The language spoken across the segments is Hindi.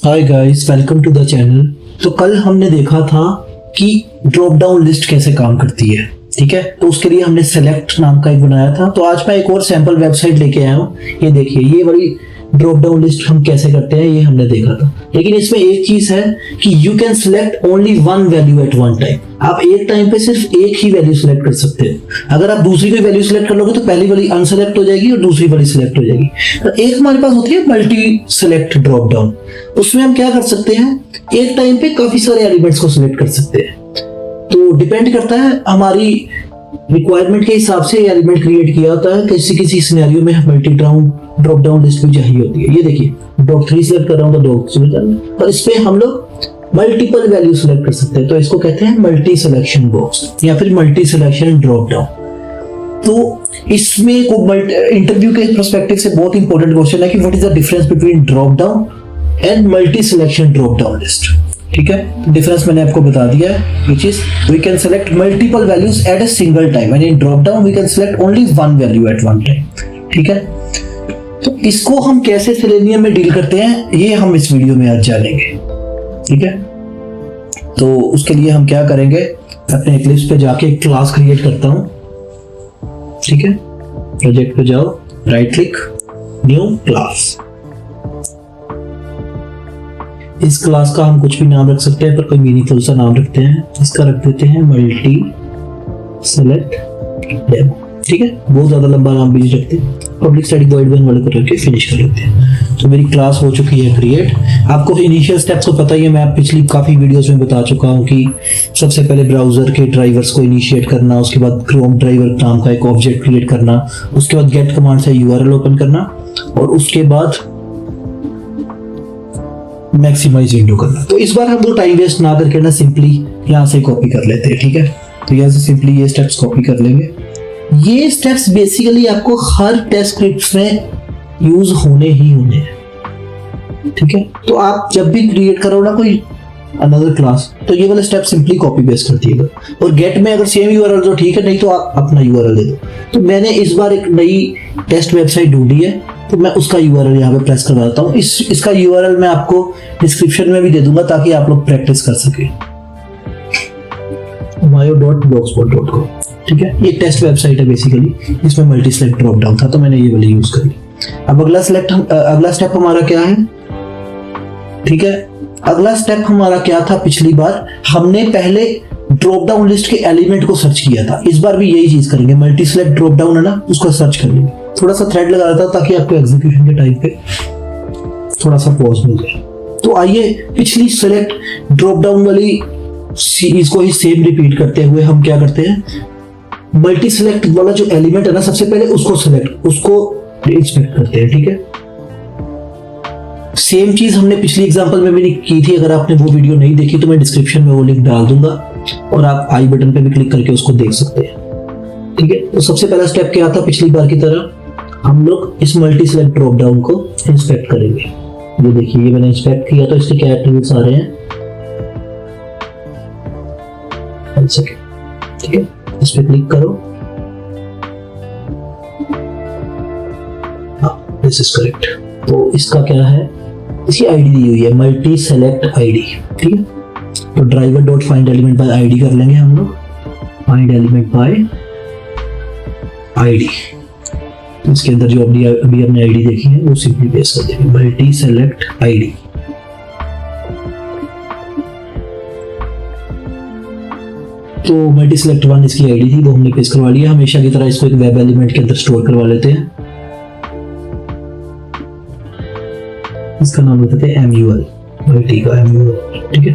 Hi guys, welcome to the channel. तो कल हमने देखा था कि ड्रॉप डाउन लिस्ट कैसे काम करती है। ठीक है, तो उसके लिए हमने सेलेक्ट नाम का एक बनाया था। तो आज मैं एक और सैंपल वेबसाइट लेके आया हूँ। ये देखिए, ये बड़ी ड्रॉप डाउन लिस्ट हम कैसे करते हैं ये हमने देखा था। लेकिन इसमें एक चीज है कि you can select only one value at one time. आप एक टाइम पे सिर्फ एक ही वैल्यू सिलेक्ट कर सकते हो। अगर आप दूसरी कोई वैल्यू सिलेक्ट कर लोगे तो पहली वाली अनसेलेक्ट हो जाएगी और दूसरी वाली सिलेक्ट हो जाएगी। तो एक हमारे पास होती है मल्टी सिलेक्ट ड्रॉप डाउन। उसमें हम क्या कर सकते हैं, एक टाइम पे काफी सारे एलिमेंट्स को सिलेक्ट कर सकते हैं। तो डिपेंड करता है हमारी रिक्वायरमेंट के हिसाब से एलिमेंट क्रिएट किया होता है। किसी किसी सिनेरियो में मल्टी ड्रॉप डाउन लिस्ट भी चाहिए होती है। ये देखिए, डॉग 3 सिलेक्ट कर रहा हूँ तो डॉग, और इस पे हम लोग मल्टीपल वैल्यू सिलेक्ट कर सकते हैं। तो इसको कहते हैं मल्टी सिलेक्शन बॉक्स या फिर मल्टी सिलेक्शन ड्रॉप डाउन। तो इसमें इंटरव्यू के पर्सपेक्टिव से बहुत इंपॉर्टेंट क्वेश्चन है कि what is the difference between drop down and multi selection drop down list. ठीक है, डिफरेंस मैंने आपको बता दिया है, which is we can select multiple values at a single time and in drop down we can select only one value at one time। ठीक है, तो इसको हम कैसे सेलेनियम में डील करते हैं ये हम इस वीडियो में आज जानेंगे। ठीक है, तो उसके लिए हम क्या करेंगे, अपने इक्लिप्स पे जाके एक क्लास क्रिएट करता हूं। ठीक है, प्रोजेक्ट पे जाओ, राइट क्लिक, न्यू क्लास। इस क्लास का हम कुछ भी नाम रख सकते हैं, पर कोई मीनिंगफुल सा नाम रखते हैं। इसका रख देते हैं मल्टी सेलेक्ट डेमो। ठीक है, बहुत ज्यादा लंबा नाम भी नहीं रखते, पब्लिक स्टैटिक वॉइड मेन वाले को रख के फिनिश कर लेते हैं। तो मेरी क्लास हो चुकी है क्रिएट। आपको इनिशियल स्टेप्स को पता ही है, मैं पिछली काफी वीडियोस में बता चुका हूँ कि सबसे पहले ब्राउजर के ड्राइवर्स को इनिशिएट करना, उसके बाद क्रोम ड्राइवर नाम का एक ऑब्जेक्ट क्रिएट करना, उसके बाद गेट कमांड से यूआरएल ओपन करना, और उसके बाद मैक्सिमाइज विंडो करना। तो इस बार हम वो टाइम वेस्ट ना करके ना सिंपली यहाँ से कॉपी कर लेते हैं। ठीक है, तो यहाँ से सिंपली ये स्टेप्स कॉपी कर लेंगे। ये स्टेप्स बेसिकली आपको हर टेस्ट स्क्रिप्ट में यूज होने ही होने हैं। ठीक है, तो आप जब भी क्रिएट करो ना कोई अनदर क्लास, तो ये वाला स्टेप सिंपली कॉपी पेस्ट कर दिएगा। और गेट में अगर सेम यूआरएल तो ठीक है, नहीं तो आप अपना यूआरएल दे दो। तो मैंने इस बार एक नई टेस्ट वेबसाइट ढूंढी है, तो मैं उसका यूआरएल यहाँ पे प्रेस करवा देता हूँ। इसका यूआरएल मैं आपको डिस्क्रिप्शन में भी दे दूंगा ताकि आप लोग प्रैक्टिस कर सके। mayo.blogspot.com। ठीक है, ये टेस्ट वेबसाइट है बेसिकली, इसमें मल्टी सेलेक्ट ड्रॉप डाउन था, तो मैंने ये वाली यूज करी। अब अगला स्टेप हमारा क्या है। ठीक है, अगला स्टेप हमारा क्या था, पिछली बार हमने पहले ड्रॉप डाउन लिस्ट के एलिमेंट को सर्च किया था। इस बार भी यही चीज करेंगे, मल्टी सेलेक्ट ड्रॉप डाउन है ना, उसको सर्च कर लेंगे। थोड़ा सा थ्रेड लगा देता ताकि आपको एग्जीक्यूशन के टाइम पे थोड़ा सा पॉज मिल जाए। तो आइए पिछली सेलेक्ट ड्रॉप डाउन वाली सीरीज को ही सेम रिपीट करते हुए हम क्या करते हैं, मल्टी सेलेक्ट वाला जो एलिमेंट है ना, सबसे पहले उसको इंस्पेक्ट करते हैं। ठीक है, सेम चीज हमने पिछली एग्जांपल में भी की थी। अगर आपने वो वीडियो नहीं देखी तो मैं डिस्क्रिप्शन में वो लिंक डाल दूंगा और आप आई बटन पे भी क्लिक करके उसको देख सकते हैं। ठीक है, तो सबसे पहला स्टेप क्या था, पिछली बार की तरह हम लोग इस मल्टी सेलेक्ट ड्रॉप डाउन को इंस्पेक्ट करेंगे। ये देखिए, ये मैंने इंस्पेक्ट किया तो इसके क्या एट्रिब्यूट्स आ रहे हैं। ठीक है, इस पे क्लिक करो, दिस इज करेक्ट। तो इसका क्या है, इसकी आईडी दी हुई है मल्टी सेलेक्ट आईडी। ठीक है, तो driver dot find element by ID कर लेंगे हम लोग, फाइंड एलिमेंट बाय आईडी। इसके अंदर जो अभी हमने आईडी देखी है वो सिंपली पेस्ट कर देंगे, मल्टी सेलेक्ट आईडी। तो मल्टी सेलेक्ट 1 इसकी आईडी थी, वो हमने पेस्ट करवा लिया। हमेशा की तरह इसको एक वेब एलिमेंट के अंदर स्टोर करवा लेते हैं। इसका नाम बताते हैं MUL, मल्टी का MUL। ठीक है,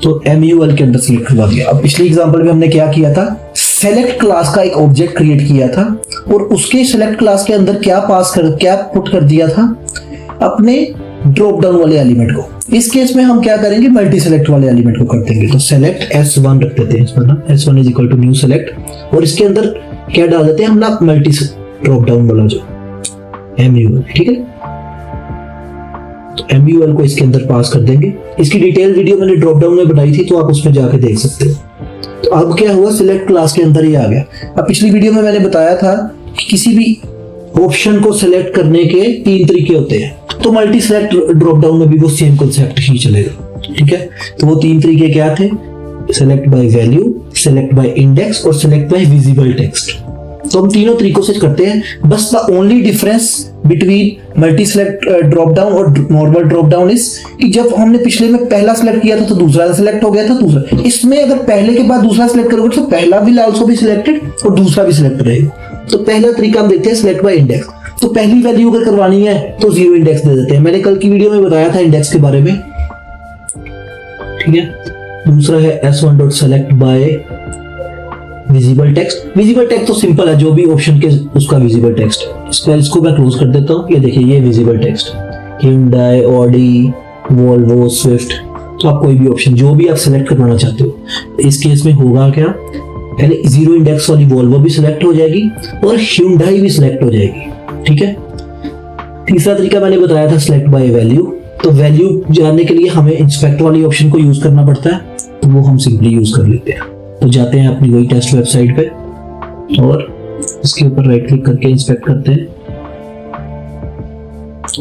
तो MUL के अंदर सिलेक्ट करवा दिया। अब पिछली एग्जांपल में हमने क्या किया था, सेलेक्ट क्लास का एक ऑब्जेक्ट क्रिएट किया था और उसके सेलेक्ट क्लास के अंदर क्या पुट कर दिया था, अपने ड्रॉप डाउन वाले एलिमेंट को। इस केस में हम क्या करेंगे, मल्टी सेलेक्ट वाले एलिमेंट को कर देंगे। तो सेलेक्ट S1 रख देते हैं इसमें ना, S1 is equal to new select, और इसके अंदर क्या डाल देते हैं हम ना, मल्टी ड्रॉप डाउन वाला जो MUL। ठीक है, तो MUL को इसके अंदर पास कर देंगे। इसकी डिटेल वीडियो मैंने ड्रॉप डाउन में बनाई थी, तो आप उसमें जाके देख सकते हो। तो अब क्या हुआ, सिलेक्ट क्लास के अंदर ही आ गया। अब पिछली वीडियो में मैंने बताया था कि किसी भी ऑप्शन को सिलेक्ट करने के 3 तरीके होते हैं, तो मल्टी सेलेक्ट ड्रॉप डाउन में भी वो सेम कॉन्सेप्ट ही चलेगा। ठीक है, तो वो 3 तरीके क्या थे? Select by value, select by index और सेलेक्ट बाय विजिबल टेक्स्ट। तो हम तीनों तरीकों से करते हैं। बस the only difference between multi select drop down और नॉर्मल ड्रॉप डाउन इज कि जब हमने पिछले में पहला सेलेक्ट किया था तो दूसरा सेलेक्ट हो गया था दूसरा। इसमें अगर पहले के बाद दूसरा सेलेक्ट करोगे तो पहला विल आल्सो बी सिलेक्टेड और दूसरा भी सिलेक्ट रहेगा। तो पहला तरीका हम देखते हैं सिलेक्ट बाय इंडेक्स। तो पहली वैल्यू अगर करवानी है तो 0 इंडेक्स दे देते हैं। मैंने कल की वीडियो में बताया था इंडेक्स के बारे में। ठीक है, दूसरा है s1.select by visible text. Visible text तो सिंपल है, जो भी ऑप्शन के उसका विजिबल टेक्स्ट है। इसको मैं क्लोज कर देता हूँ। ये देखिए, ये visible text Hyundai, Audi, Volvo, Swift। तो आप कोई भी ऑप्शन जो भी आप सिलेक्ट करवाना चाहते हो। इस केस में होगा क्या, पहले 0 इंडेक्स वाली Volvo भी सिलेक्ट हो जाएगी और Hyundai भी सिलेक्ट हो जाएगी। ठीक है, तीसरा तरीका मैंने बताया था सिलेक्ट बाय वैल्यू। तो वैल्यू जानने के लिए हमें इंस्पेक्ट वाली ऑप्शन को यूज करना पड़ता है, तो वो हम सिंपली यूज कर लेते हैं। तो जाते हैं अपनी वही टेस्ट वेबसाइट पे और इसके ऊपर राइट क्लिक करके इंस्पेक्ट करते हैं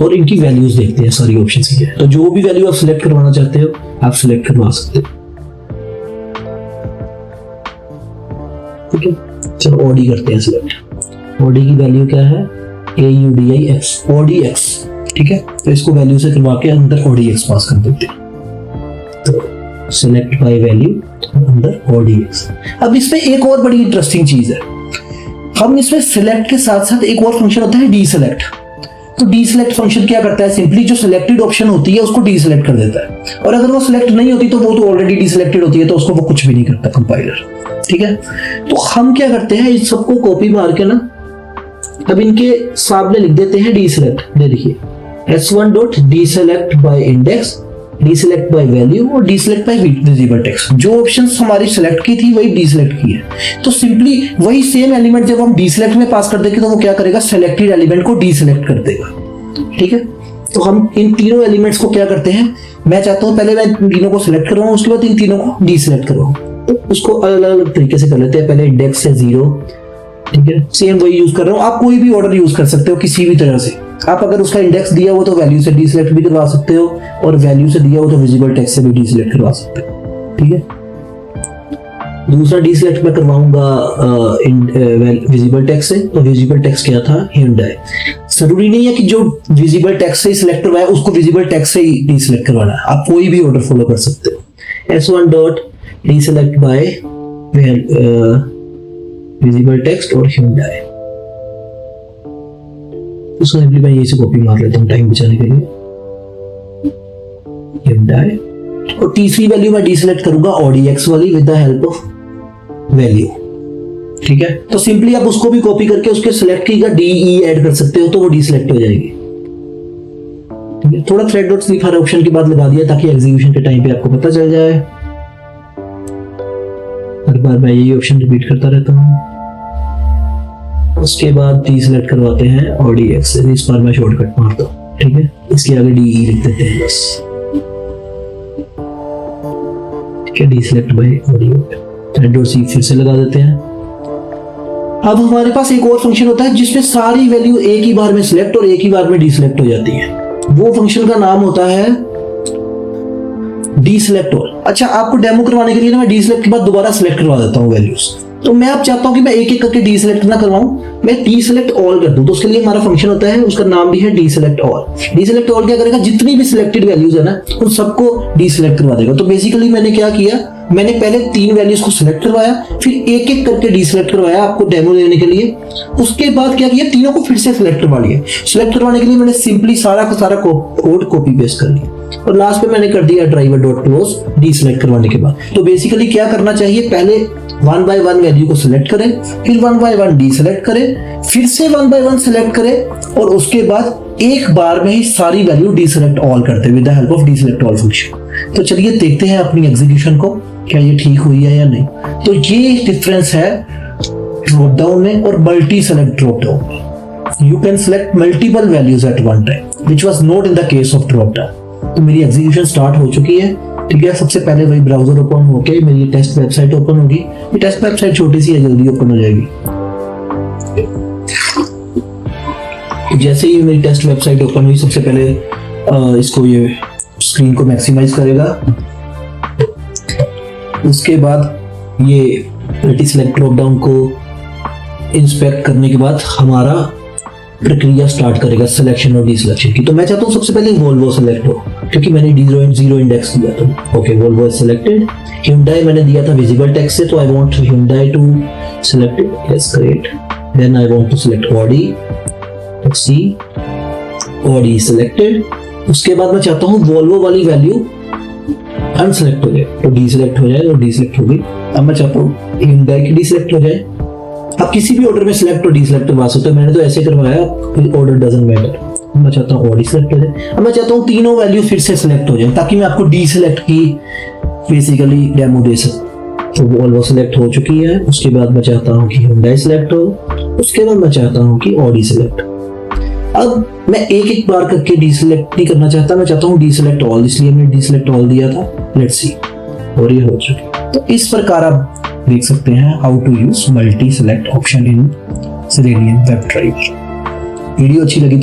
और इनकी वैल्यूज देखते हैं सारी ऑप्शंस की है। तो जो भी वैल्यू आप सिलेक्ट करवाना चाहते हो आप सिलेक्ट करवा सकते हो। ठीक है, चलो ऑडी करते हैं सिलेक्ट। ऑडी की वैल्यू क्या है? AUDIX, ODX। ठीक है, तो इसको वैल्यू से करवा के अंदर ODX पास कर देते हैं। तो सिलेक्ट बाय वैल्यू अंदर ODX। अब इसमें एक और बड़ी इंटरेस्टिंग चीज है, हम इसमें सिलेक्ट के साथ साथ एक और फंक्शन होता है डीसेलेक्ट। तो डीसेलेक्ट फंक्शन क्या करता है? सिंपली जो सिलेक्टेड ऑप्शन होती है उसको डीसेलेक्ट कर देता है, और अगर वो सिलेक्ट नहीं होती तो वो तो ऑलरेडी डीसेलेक्टेड होती है, तो उसको वो कुछ भी नहीं करता कंपाइलर। ठीक है, तो हम क्या करते हैं, इन सबको कॉपी मार के ना अब इनके सामने लिख देते हैं डीसेलेक्ट। देखिए, s1.deselect by index, deselect by value और डीसेलेक्ट बाय विजिबल टेक्स्ट। जो ऑप्शंस हमारी सिलेक्ट की थी वही डीसेलेक्ट की है। तो सिंपली वही सेम एलिमेंट जब हम डीसेलेक्ट में पास कर देंगे तो वो क्या करेगा? सेलेक्टेड एलिमेंट को डीसेलेक्ट कर देगा। ठीक है, तो हम इन तीनों एलिमेंट्स को क्या करते हैं, मैं चाहता हूं पहले मैं तीनों को सिलेक्ट करवाऊं, उसके बाद इन तीनों को डीसेलेक्ट करवाऊं। तो उसको अलग अलग तरीके से कर लेते हैं। पहले इंडेक्स से 0। ठीक है, सेम वही यूज कर रहा हूं। आप कोई भी ऑर्डर यूज कर सकते हो किसी भी तरह से। आप अगर उसका इंडेक्स दिया हो तो वैल्यू से डीसेलेक्ट भी करवा सकते हो, और वैल्यू से दिया हो तो विजिबल टेक्स्ट से भी डीसेलेक्ट करवा सकते हो। ठीक है, दूसरा डीसेलेक्ट मैं करवाऊंगा विजिबल टेक्स्ट से। तो विजिबल टेक्स्ट क्या था? Hyundai। जरूरी नहीं है कि जो विजिबल टेक्स्ट से सिलेक्ट करवाया उसको विजिबल टेक्स्ट से ही डीसेलेक्ट करवाना है, आप कोई भी ऑर्डर फॉलो कर सकते हो। s1.deselect by विजिबल टेक्स्ट और Hyundai। उसको सिंपली मैं यही से कॉपी मार लेता हूँ टाइम बचाने के लिए, Hyundai। और तीसरी वैल्यू मैं डीसेलेक्ट करूंगा ODX वाली with the help of value. ठीक है, तो सिंपली आप उसको भी कॉपी करके उसके सिलेक्ट की का DE ऐड कर सकते हो तो वो डीसेलेक्ट हो जाएगी। ठीक है, थोड़ा थ्रेड डॉट स्लीप हर ऑप्शन के बाद लगा दिया ताकि एग्जीक्यूशन के टाइम पे आपको पता चल जाए। हर बार मैं यही ऑप्शन रिपीट करता रहता हूँ। उसके बाद डीसेलेक्ट करवाते हैं ODX से। इस बार मैं शॉर्टकट मारता हूँ। ठीक है, इसके आगे DE लिख देते हैं बस। ठीक है, deselect by ODX। Thread dot C फिर से लगा देते हैं। अब हमारे पास एक और फंक्शन होता है जिसमें सारी वैल्यू एक ही बार में सिलेक्ट और एक ही बार में डीसेलेक्ट हो जाती है। वो फंक्शन का नाम होता है डीसेलेक्ट ऑल। अच्छा, आपको डेमो करवाने के लिए ना मैं डीसेलेक्ट के बाद दोबारा सिलेक्ट करवा देता हूँ वैल्यूज। तो मैं अब चाहता हूं कि मैं एक एक करके डीसेलेक्ट ना करवाऊं, मैं डीसेलेक्ट ऑल कर दूं। तो उसके लिए हमारा फंक्शन होता है, उसका नाम भी है डीसेलेक्ट ऑल। डीसेलेक्ट ऑल क्या करेगा? जितनी भी सिलेक्टेड वैल्यूज है ना उन सबको डीसेलेक्ट करवा देगा। तो बेसिकली मैंने क्या किया, मैंने पहले 3 वैल्यूज को सिलेक्ट करवाया, फिर एक एक करके डीसेलेक्ट करवाया आपको डेमो देने के लिए। उसके बाद क्या किया, तीनों को फिर से सिलेक्ट करवा लिया। सिलेक्ट करवाने के लिए मैंने सिंपली सारा का सारा कोड कॉपी पेस्ट कर लिया और लास्ट में मैंने कर दिया ड्राइवर डॉट क्लोज डीसेलेक्ट करवाने के बाद। तो बेसिकली क्या करना चाहिए, पहले 1 by 1 वैल्यू को सिलेक्ट करें, फिर 1 by 1 डीसेलेक्ट करें, फिर से 1 by 1 सिलेक्ट करें और उसके बाद एक बार में ही सारी वैल्यू डीसेलेक्ट ऑल करते हैं with the help of deselect all function. तो चलिए देखते हैं अपनी एग्जीक्यूशन को, क्या ये ठीक हुई है या नहीं। तो ये डिफरेंस है ड्रॉप डाउन में और मल्टी सेलेक्ट ड्रॉप डाउन में। You can select multiple values at one time which was not in the case of drop down. तो मेरी एग्जीक्यूशन स्टार्ट हो चुकी है। ठीक है, सबसे पहले वही ब्राउजर ओपन होके मेरी टेस्ट वेबसाइट ओपन होगी। ये टेस्ट वेबसाइट छोटी सी है, जल्दी ओपन हो जाएगी। जैसे ही मेरी टेस्ट वेबसाइट ओपन हुई, सबसे पहले इसको ये स्क्रीन को मैक्सिमाइज करेगा। उसके बाद ये मल्टी सेलेक्ट ड्रॉप डाउन को इंस्पेक्ट करने के बाद हमारा प्रक्रिया स्टार्ट करेगा सिलेक्शन और डी सिलेक्शन की। तो मैं चाहता हूँ सबसे पहले वोल्वो सेलेक्ट हो, क्योंकि मैंने जीरो इंडेक्स दिया था। Okay, Volvo is selected. Hyundai मैंने दिया था विजिबल टेक्स्ट से, तो I want Hyundai to select it. Yes, great. Then I want to select Audi। Let's see, Audi selected. उसके बाद मैं चाहता हूँ वोल्वो वाली वैल्यू अनसेलेक्ट हो जाए, तो डी सिलेक्ट हो जाए और डी सिलेक्ट हो गई। अब मैं चाहता हूँ Hyundai की डी सिलेक्ट हो जाए। अब किसी भी ऑर्डर में सिलेक्ट और डी सिलेक्ट करवा सकते हो, मैंने तो ऐसे करवाया, ऑर्डर डजंट मैटर। मैं चाहता हूँ Audi सिलेक्ट हो जाए। अब मैं चाहता हूँ तीनों वैल्यू फिर से सिलेक्ट हो जाए, ताकि मैं आपको डी सिलेक्ट की बेसिकली डेमो दे सकूं। तो वोल्वो सिलेक्ट हो चुकी है। उसके बाद मैं चाहता हूँ कि Hyundai सिलेक्ट हो। उसके बाद मैं चाहता हूँ कि Audi सिलेक्ट। अब मैं एक बार करके डी सिलेक्ट नहीं करना चाहता, मैं चाहता हूँ डी सिलेक्ट ऑल, इसलिए मैंने डी सिलेक्ट ऑल दिया था। लेट्स सी, और ये हो चुकी। तो इस प्रकार आप देख सकते हैं how to use multi select option in Selenium web drive. Video अच्छी लगी तो